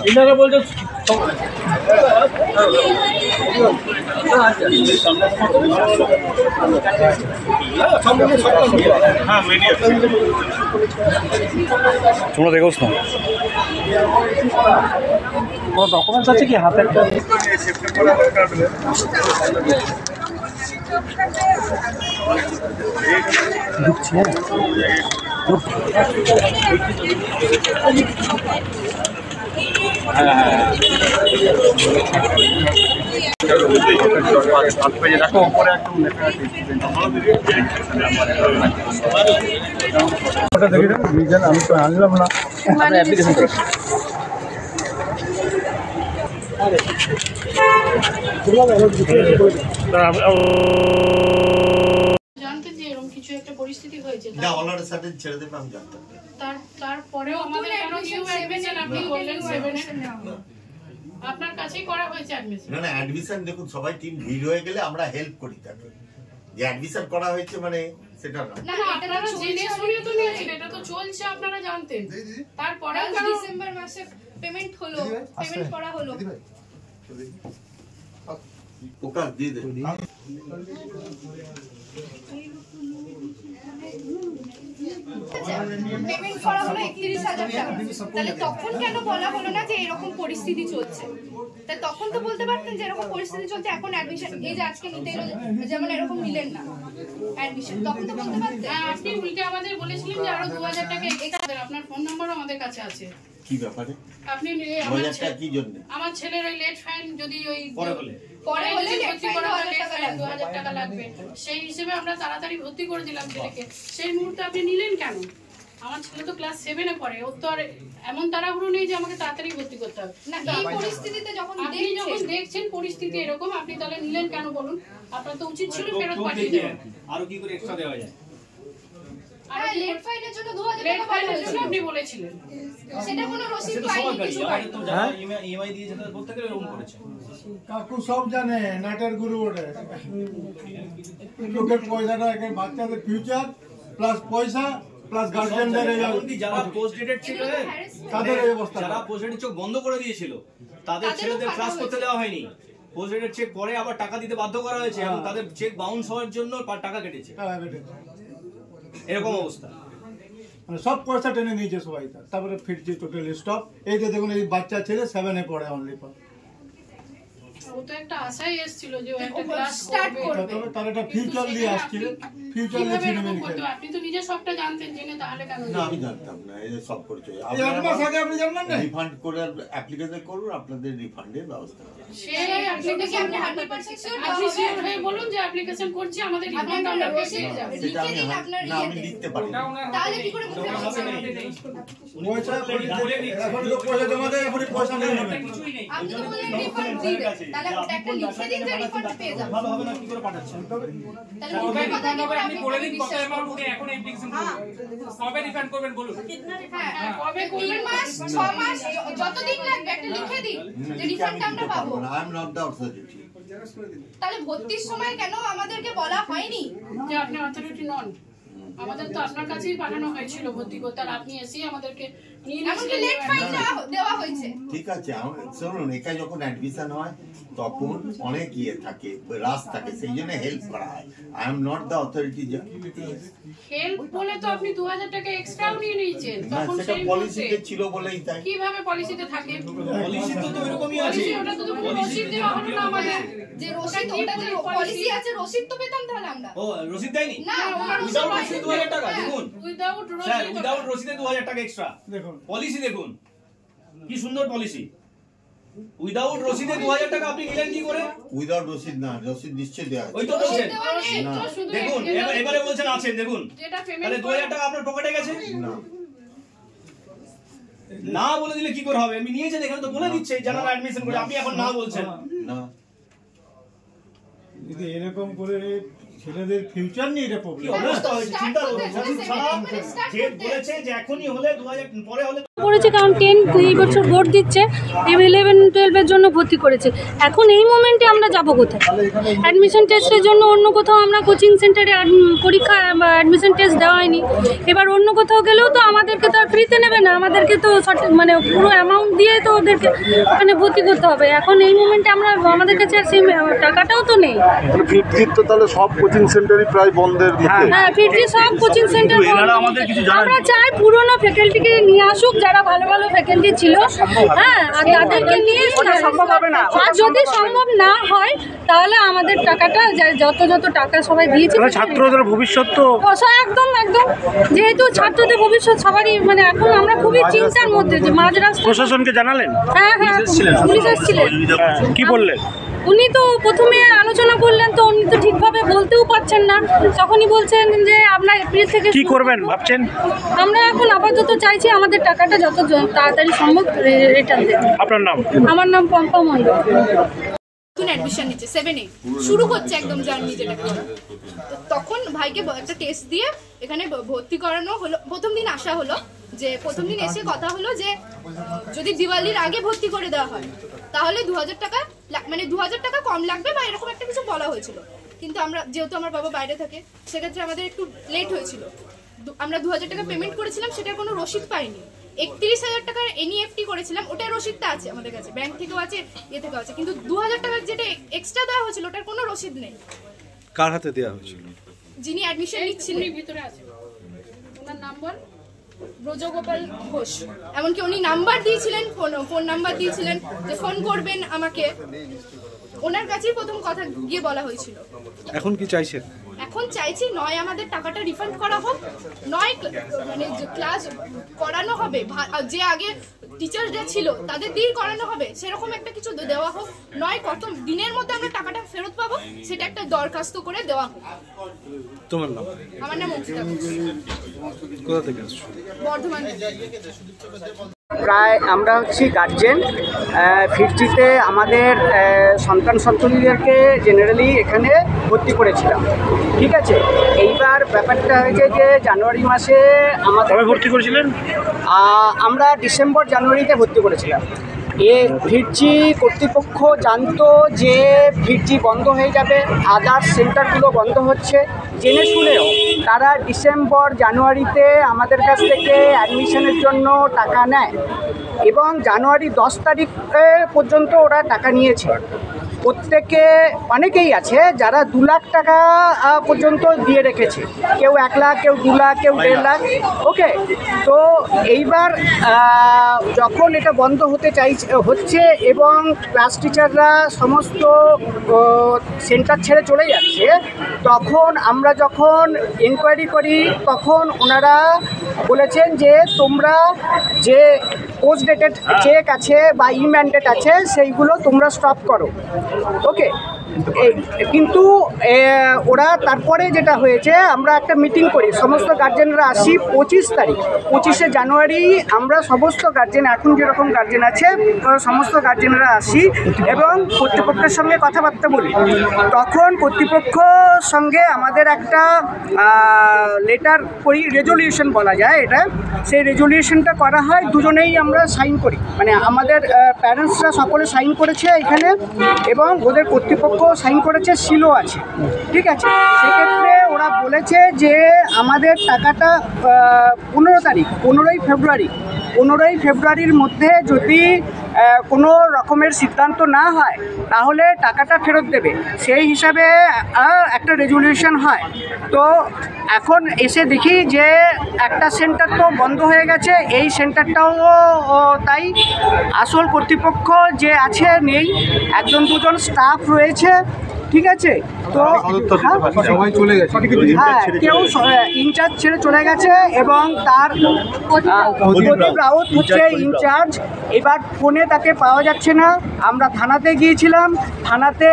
ইনারা বলছে তোমরা দেখোস না কোনো ডকুমেন্টস আছে কি হাতে একটা ঢুকছে আমি তো আনলাম না জানতেন যে এরকম কিছু একটা পরিস্থিতি হয়েছে না অলরেডি সাথে ছেড়ে দেব আমি জানতাম তারপরেও আমাদের কেন নিউ অ্যাডমিশন আপনি বললেন 7 এ আপনার কাছেই করা হয়েছে অ্যাডমিশন না না অ্যাডমিশন দেখুন সবাই টিম ভিড় হয়ে গেলে আমরা হেল্প করি তাকে যে অ্যাডমিশন করা হয়েছে মানে সেটা না না আপনারা জেনে শুনে তো নিয়েছেন এটা তো চলছে আপনারা জানতেন তারপরেও কেন ডিসেম্বর মাসে পেমেন্ট হলো পেমেন্ট করা হলো ওকা দিয়ে দে পেমেন্ট করা হলো 31,000 টাকা তাহলে তখন কেন বলা হলো না যে এরকম পরিস্থিতি চলছে তাহলে তখন তো বলতে পারতেন যে এরকম পরিস্থিতি চলছে এখন অ্যাডমিশন এই যে আজকে নিতে এলো যেমন এরকম নিলেন না অ্যাডমিশন তখন তো বলতে পারতেন আপনি উল্টে আমাদের বলেছিলেন যে আরো 2000 টাকা এক্সট্রা আপনার ফোন নাম্বারও আমাদের কাছে আছে কি ব্যাপারে আপনি কি জন্য আমার ছেলের ওই লেট ফাইন যদি ওই পরে হলে ভর্তি করা হলে 2000 টাকা লাগবে সেই হিসেবে আমরা তাড়াতাড়ি ভর্তি করে দিলাম ছেলেকে সেই মুহূর্তে আপনি নিলেন কেন আমার ছেলে তো ক্লাস 7 এ পড়ে ওর তো আর এমন তাড়াহুড়ো নেই যে আমাকে তাড়াতাড়ি ভর্তি করতে হবে না এই পরিস্থিতিতে যখন আপনি যখন দেখছেন পরিস্থিতি এরকম আপনি তাহলে নিলেন কেন বলুন আপনার তো উচিত ছিল ফেরত পাঠিয়ে দেওয়া আরো কি করে এক্সট্রা দেওয়া যায় আর লেট ফাইনের জন্য 2000 লেট টাকা ফাইনের জন্য আপনি বলেছিলেন সেটা কোনো রসিদ পাইনি কিছু পাইনি তো যারা ইএমআই দিয়েছে তাদের প্রত্যেককে এরকম করেছে কাকু সব জানে নাটের গুরু ওঠে লোকের পয়সাটা এখানে বাচ্চাদের ফিউচার প্লাস পয়সা প্লাস গার্জিয়ানদের যারা পোস্ট ডেটেড ছিল তাদের এই অবস্থা যারা পোস্ট ডেটেড চোখ বন্ধ করে দিয়েছিল তাদের ছেলেদের ক্লাস করতে দেওয়া হয়নি পোস্ট ডেটেড চেক পরে আবার টাকা দিতে বাধ্য করা হয়েছে এবং তাদের চেক বাউন্স হওয়ার জন্য টাকা কেটেছে এরকম অবস্থা মানে সব পয়সা টেনে নিয়েছে সবাই তারপরে ফিরছে টোটালি স্টপ এই যে দেখুন এই বাচ্চা ছেলে 7 এ পড়ে অনলি ফর ও তো একটা আশাই এসেছিল যে ও একটা ক্লাস স্টার্ট করবে তার একটা ফিউচার নিয়ে আসছিল ফিউচার নিয়ে ছিনে আপনি তো নিজে সবটা জানতেন জেনে তাহলে কেন না আমি জানতাম না এই যে সব করতে এই এক মাস আগে আপনি জানেন না রিফান্ড করে অ্যাপ্লিকেশন করুন আপনাদের রিফান্ডের ব্যবস্থা সেই অ্যাপ্লিকেশন আপনি 100% আপনি শিওর হয়ে বলুন যে অ্যাপ্লিকেশন করছি আমাদের রিফান্ড আমরা পেয়ে যাব সেটা আমি না আমি লিখতে পারি তাহলে কি করে বুঝতে পারছেন পয়সা এখন তো পয়সা জমা দেয় এখন পয়সা নিয়ে নেবে আপনি তো বললেন রিফান্ড দিবেন তাহলে একটা লিখে দিন যে রিফান্ড পেয়ে যাবেন ভালো হবে না কি করে পাঠাচ্ছেন তাহলে কথা কি করে আপনি বলে দিন কত অ্যামাউন্ট ওকে এখন অ্যাপ্লিকেশন করুন কবে রিফান্ড করবেন বলুন হ্যাঁ কবে 3 মাস 6 মাস যতদিন লাগবে একটা লিখে দিন যে রিফান্ড আমরা পাবো I am not the authority তাহলে ভর্তির সময় কেন আমাদেরকে বলা হয়নি যে আপনি অথরিটি নন আমাদের তো আপনার কাছেই পাঠানো হয়েছিল ভর্তি করতে আর আপনি এসেই আমাদেরকে নিয়ে এমনকি লেট ফাইন দেওয়া হয়েছে ঠিক আছে শুনুন একা যখন অ্যাডমিশন হয় তখন অনেক ইয়ে থাকে রাস থাকে সেই জন্য হেল্প করা হয় I am not the authority help বলে তো আপনি 2000 টাকা এক্সট্রাও নিয়ে নিয়েছেন তখন সেটা সেই পলিসিতে ছিল বলেই তাই কিভাবে পলিসিতে থাকে পলিসি তো এরকমই আছে ওটা তো কোনো রসিদ দেওয়া হলো না আমাদের যে রসিদ ওটা যে পলিসি আছে রসিদ তো পেতাম তাহলে আমরা ও রসিদ দেয়নি না উইদাউট রসিদ 2000 টাকা দেখুন উইদাউট স্যার রসিদ উইদাউট রসিদে 2000 টাকা এক্সট্রা দেখুন পলিসি দেখুন কি সুন্দর পলিসি উইদাউট রসিদে 2000 টাকা আপনি নিলেন কি করে? উইদাউট রসিদ না, রসিদ নিশ্চয়ই দেওয়া ওই তো বলছেন। দেখুন এবারে বলছেন আছেন, দেখুন তাহলে 2000 টাকা আপনার পকেটে গেছে না। না বলে দিলে কি করে হবে? আমি নিয়েছেন এখানে তো বলে দিচ্ছে জেনারেল অ্যাডমিশন করে, আপনি এখন না বলছেন। না, যদি এরকম করে ছেলেদের ফিউচার নিয়ে এটা কি প্রবলেম। অবস্থা হয়েছে চিন্তা করুন। যে বলেছে যে এখনই হলে 2000 পরে হলে করেছে, কারণ 10 বছর বোর্ড দিচ্ছে, 11, 12-এর জন্য ভর্তি করেছে। এখন এই মোমেন্টে আমরা যাব কোথায়? অ্যাডমিশন টেস্টের জন্য অন্য কোথাও আমরা কোচিং সেন্টারে পরীক্ষা অ্যাডমিশন টেস্ট দেওয়া হয়নি। এবার অন্য কোথাও গেলেও তো আমাদেরকে তো আর ফ্রিতে নেবে না, আমাদেরকে তো মানে পুরো অ্যামাউন্ট দিয়ে তো ওদেরকে ওখানে ভর্তি করতে হবে। এখন এই মোমেন্টে আমরা আমাদের কাছে আর সেই টাকাটাও তো নেই। ফিরজির তো তাহলে সব কোচিং সেন্টারই প্রায় বন্ধের মুখে। হ্যাঁ, ফিরজি সব কোচিং সেন্টার। আমরা চাই পুরোনো ফ্যাকাল্টিকে নিয়ে আসুক, যারা ভালো ভালো ফ্যাকাল্টি ছিল, হ্যাঁ, আর তাদেরকে নিয়ে সম্ভব হবে না। আর যদি সম্ভব না হয় তাহলে আমাদের টাকাটা যত টাকা সবাই দিয়েছে, ছাত্রদের ভবিষ্যৎ তো একদম একদম, যেহেতু ছাত্রদের ভবিষ্যৎ সবারই মানে এখন আমরা খুবই চিন্তার মধ্যে যে মাঝ রাস্তা। প্রশাসনকে জানালেন? হ্যাঁ, পুলিশ এসেছিলেন। কি বললেন? উনি তো প্রথমে আলোচনা করলেন, তো উনি তো ঠিকভাবে বলতেও পারছেন না। তখনই বলছেন যে আপনার এপ্রিল থেকে কি করবেন ভাবছেন? আমরা এখন আপাতত চাইছি আমাদের টাকাটা যত তাড়াতাড়ি সম্ভব রিটার্ন দেন। আপনার নাম? আমার নাম পম্পা মণ্ডল। অ্যাডমিশন নিচ্ছে 7-এ শুরু হচ্ছে একদম জার্নি যেটাকে। তখন ভাইকে একটা টেস্ট দিয়ে এখানে ভর্তি করানো হলো। প্রথম দিন আসা হলো, যে প্রথম দিন এসে কথা হলো যে যদি দিওয়ালির আগে ভর্তি করে দেওয়া হয় তাহলে 2000 টাকা মানে 2000 টাকা কম লাগবে বা এরকম একটা কিছু বলা হয়েছিল। কিন্তু আমরা যেহেতু আমার বাবা বাইরে থাকে, সেক্ষেত্রে আমাদের একটু লেট হয়েছিল। আমরা 2000 টাকা পেমেন্ট করেছিলাম, সেটার কোনো রসিদ পাইনি। 31,000 টাকার এনইএফটি করেছিলাম, ওটার রসিদটা আছে আমাদের কাছে, ব্যাংক থেকেও আছে, ইয়ে থেকেও আছে। কিন্তু 2000 টাকার যেটা এক্সট্রা দেওয়া হয়েছিল ওটার কোনো রসিদ নেই। কার হাতে দেওয়া হয়েছিল? যিনি অ্যাডমিশন নিচ্ছিলেন ভিতরে আছে, ওনার নাম্বার ব্রজগোপাল ঘোষ। এমনকি উনি নাম্বার দিয়েছিলেন, ফোন নাম্বার দিয়েছিলেন যে ফোন করবেন আমাকে। ওনার কাছেই প্রথম কথা গিয়ে বলা হয়েছিল। এখন কি চাইছেন? এখন চাইছি নয় আমাদের টাকাটা রিফান্ড করা হোক, নয় মানে ক্লাস করানো হবে, যে আগে টিচাররা ছিল তাদের দিয়েই করানো হবে, সেরকম একটা কিছু দেওয়া হোক। নয় কত দিনের মধ্যে আমরা টাকাটা ফেরত পাবো সেটা একটা দরখাস্ত করে দেওয়া হোক। তোমার নাম? আমার নাম অঙ্কিতা ঘোষ। কোথা থেকে আসছো? বর্ধমান। প্রায় আমরা হচ্ছি গার্জেন। ফিরজিতে আমাদের সন্তান সন্ততিদেরকে জেনারেলি এখানে ভর্তি করেছিলাম, ঠিক আছে। এইবার ব্যাপারটা হয়েছে যে জানুয়ারি মাসে আমাদের ভর্তি করেছিলেন, আমরা ডিসেম্বর জানুয়ারিতে ভর্তি করেছিলাম। ফিরজি কর্তৃপক্ষ জানতো যে ফিরজি বন্ধ হয়ে যাবে, আদার্স সেন্টারগুলো বন্ধ হচ্ছে, জেনে শুনেও তারা ডিসেম্বর জানুয়ারিতে আমাদের কাছ থেকে অ্যাডমিশনের জন্য টাকা নেয় এবং জানুয়ারি 10 তারিখ পর্যন্ত ওরা টাকা নিয়েছে। প্রত্যেকে অনেকেই আছে যারা 2 লাখ টাকা পর্যন্ত দিয়ে রেখেছে, কেউ 1 লাখ, কেউ 2 লাখ, কেউ 1.5 লাখ। ওকে, তো এইবার যখন এটা বন্ধ হচ্ছে এবং ক্লাস টিচাররা সমস্ত সেন্টার ছেড়ে চলে যাচ্ছে, তখন আমরা যখন এনকোয়ারি করি তখন ওনারা বলেছেন যে তোমরা যে পোস্ট ডেটেড চেক আছে বা ম্যান্ডেট আছে সেইগুলো তোমরা স্টপ করো। ওকে, কিন্তু ওরা তারপরে যেটা হয়েছে, আমরা একটা মিটিং করি, সমস্ত গার্জেনরা আসি 25শে জানুয়ারি আমরা সমস্ত গার্জেন, এখন যেরকম গার্জেন আছে সমস্ত গার্জেনরা আসি এবং কর্তৃপক্ষের সঙ্গে কথাবার্তা বলি। তখন কর্তৃপক্ষর সঙ্গে আমাদের একটা লেটার করি, রেজলিউশন বলা যায় এটা। সেই রেজলিউশনটা করা হয়, দুজনেই আমরা সাইন করি, মানে আমাদের প্যারেন্টসরা সকলে সাইন করেছে এখানে এবং ওদের কর্তৃপক্ষ সাইন করেছে, সিলও আছে, ঠিক আছে। সেক্ষেত্রে ওরা বলেছে যে আমাদের টাকাটা 15ই ফেব্রুয়ারির মধ্যে যদি কোনো রকমের সিদ্ধান্ত না হয় তাহলে টাকাটা ফেরত দেবে, সেই হিসাবে একটা রেজলিউশন হয়। তো এখন এসে দেখি যে একটা সেন্টার তো বন্ধ হয়ে গেছে, এই সেন্টারটাও তাই। আসল কর্তৃপক্ষ যে আছে নেই, 1-2 জন স্টাফ রয়েছে ঠিক আছে? তো সবাই চলে গেছে, হ্যাঁ, কেউ ইনচার্জ ছেড়ে চলে গেছে এবং তার প্রদীপ রাউত হচ্ছে ইনচার্জ। এবার ফোনে তাকে পাওয়া যাচ্ছে না। আমরা থানাতে গিয়েছিলাম, থানাতে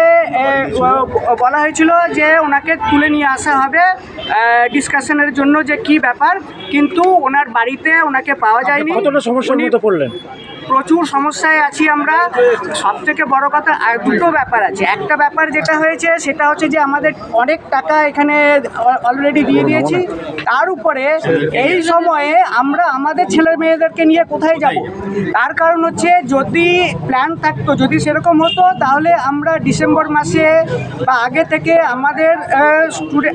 বলা হয়েছিল যে ওনাকে তুলে নিয়ে আসা হবে ডিসকাশনের জন্য যে কি ব্যাপার, কিন্তু ওনার বাড়িতে ওনাকে পাওয়া যায়নি। কতটা সমস্যার মধ্যে পড়লেন? প্রচুর সমস্যায় আছি আমরা। সব থেকে বড় কথা দুটো ব্যাপার আছে। একটা ব্যাপার যেটা হয়েছে সেটা হচ্ছে যে আমাদের অনেক টাকা এখানে অলরেডি দিয়ে দিয়েছি, তার উপরে এই সময়ে আমরা আমাদের ছেলে মেয়েদেরকে নিয়ে কোথায় যাব? তার কারণ হচ্ছে যদি প্ল্যান থাকতো, যদি সেরকম হতো, তাহলে আমরা ডিসেম্বর মাসে বা আগে থেকে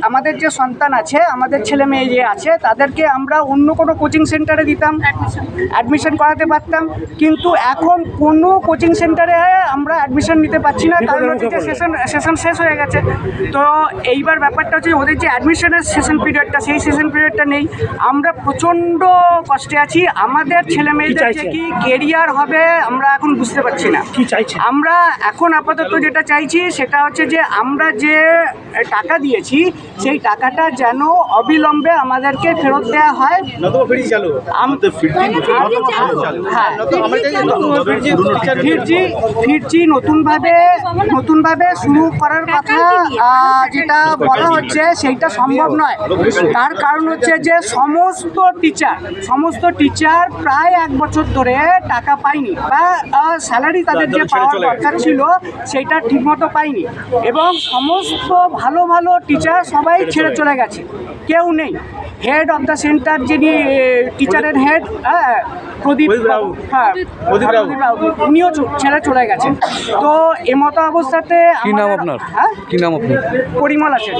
আমাদের যে সন্তান আছে, আমাদের ছেলে মেয়ে যে আছে, তাদেরকে আমরা অন্য কোনো কোচিং সেন্টারে দিতাম, অ্যাডমিশন করাতে পারতাম। কিন্তু এখন কোনো কোচিং সেন্টারে আমরা অ্যাডমিশন নিতে পারছি না, কারণ হচ্ছে যে সেশন শেষ হয়ে গেছে। তো এইবার ব্যাপারটা হচ্ছে ওদের যে অ্যাডমিশনের সেশন পিরিয়ডটা, সেই সেশন পিরিয়ডটা নেই। আমরা প্রচণ্ড কষ্টে আছি। আমাদের ছেলে মেয়েদের যে কি কেরিয়ার হবে আমরা এখন বুঝতে পারছি না। কি চাইছি আমরা এখন আপাতত যেটা চাইছি সেটা হচ্ছে যে আমরা যে টাকা দিয়েছি সেই টাকাটা যেন অবিলম্বে আমাদেরকে ফেরত দেওয়া হয়। ফিরছি নতুনভাবে শুরু করার কথা যেটা বলা হচ্ছে সেইটা সম্ভব নয়। তার কারণ হচ্ছে যে সমস্ত টিচার প্রায় 1 বছর ধরে টাকা পায়নি, বা স্যালারি তাদের যে পাওয়ার দরকার ছিল সেইটা ঠিকমতো পায়নি, এবং সমস্ত ভালো টিচার সবাই ছেড়ে চলে গেছে, কেউ নেই। হেড অফ দ্য সেন্টার যিনি টিচারের হেড, প্রদীপ রাউত, উনিও ছেড়ে চলে গেছেন। তো এমতো অবস্থাতে কি নাম আপনার? পরিমল আছে।